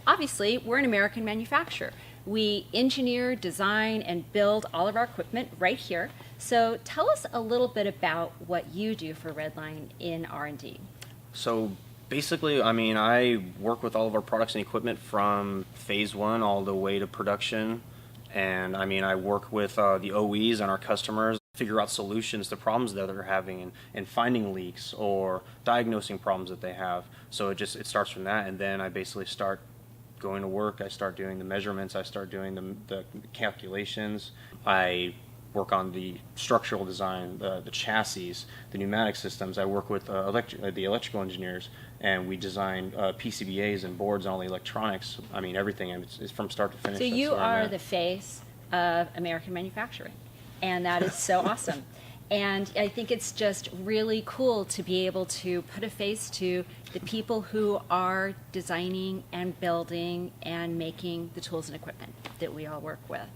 Obviously, we're an American manufacturer. We engineer, design, and build all of our equipment right here. So tell us a little bit about what you do for Redline in R&D. So basically, I work with all of our products and equipment from phase one all the way to production. And I work with the OEs and our customers, figure out solutions to problems that they're having and finding leaks or diagnosing problems that they have. So it starts from that, and then I basically start going to work. I start doing the measurements. I start doing the calculations. I work on the structural design, the chassis, the pneumatic systems. I work with the electrical engineers, and we design PCBAs and boards and all the electronics. Everything. It's from start to finish. So That's you where I'm are at. the face of American manufacturing, and that is so awesome. And I think it's just really cool to be able to put a face to the people who are designing and building and making the tools and equipment that we all work with.